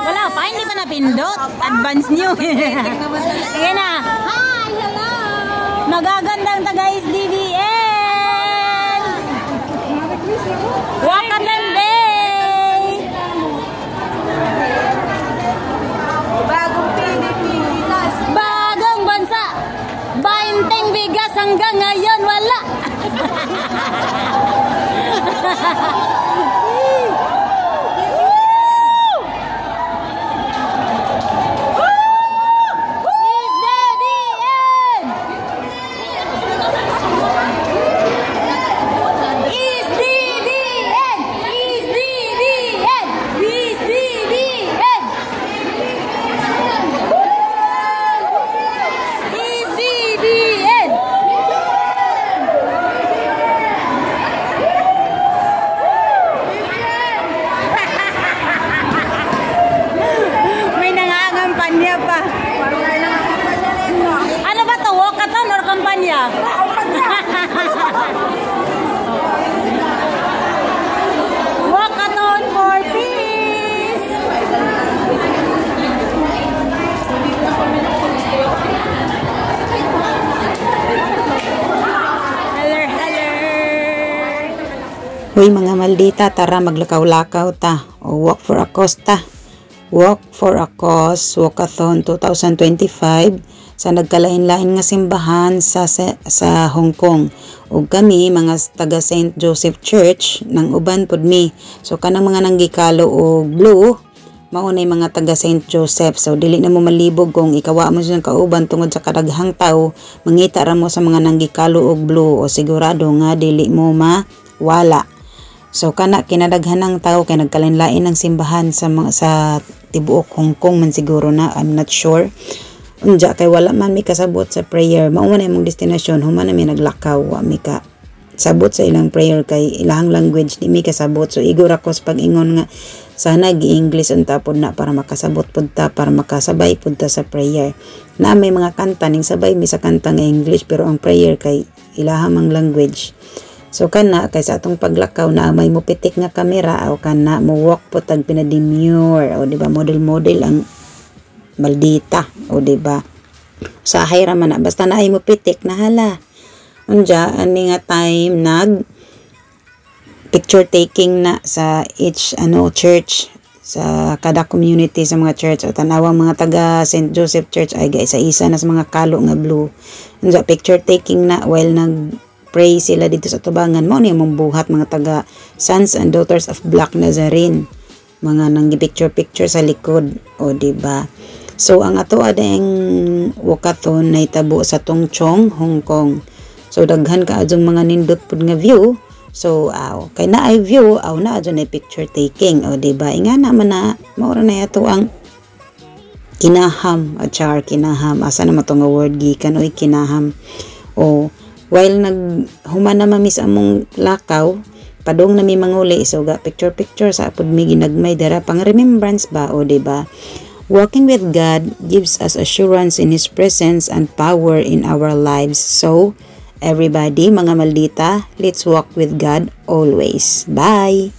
Wala pa, hindi pa napindot. Advance new. Sige na. Hi, hello. Magagandang taga-SDBN. Wakanan Day. Bagong Pilipinas. Bagong bansa. 20 bigas hanggang ngayon wala. Ano ba to? Walkathon or kampanya? Walkathon for peace! Hoy mga maldita, tara maglakaw-lakaw ta. O walk for a cause ta. Walk for a Cause Walkathon 2025 sa nagkalain-lain nga simbahan sa Hong Kong. Ug kami mga taga St. Joseph Church nang uban pud mi. So kanang mga nanggikalo og blue mao nay mga taga St. Joseph. So dili na mo malibog kung ikawa mo siyang kauban tungod sa kadaghang tawo, mangita ra mo sa mga nanggikalo og blue o sigurado nga dili mo mawala. So kana kinadaghan ng tao kay nagkalain-lain ng simbahan sa tibuok Hong Kong man siguro na, I'm not sure. Unja kay wala man mi kasabot sa prayer. Mao man imong destinasyon, human na mi naglakaw, wa mi ka sabot sa ilang prayer kay ilang language di mi kasabot. So igor ako sa pag-ingon nga sana gi-English unta pod na para makasabot pud ta, para makasabay pud ta sa prayer. Na may mga kanta ning sabay mi sa kanta nga English pero ang prayer kay ilahang ang language. So kana kay sa atong paglakaw na may mupitik nga kamera o kana mo walk po tag pinademure o di ba model ang maldita o di ba sa hayra man na basta na ay mupitik na hala. Unja ani nga time nag picture taking na sa each church sa kada community sa mga church o tanawang mga taga St. Joseph Church ay isa-isa na sa mga kalo nga blue. Unja picture taking na while nag pray sila dito sa tubangan mo ni mong buhat mga taga Sons and Daughters of Black Nazarene, mga nanggi-picture sa likod o di ba. So ang ato adeng walkathon na itabo sa Tung Chong, Hong Kong. So daghan ka adjong mga nindot pud nga view. So kay na ay view na adjong na picture taking o di ba. Inga naman na maura na yato ang kinaham kinaham asa na mato nga word gikan oy kinaham o while naghuman na mamis among lakaw, padong na mi manguli so ga picture sa apod mi ginagmay dara pang remembrance ba o di ba. Walking with God gives us assurance in His presence and power in our lives. So everybody mga maldita, let's walk with God always. Bye.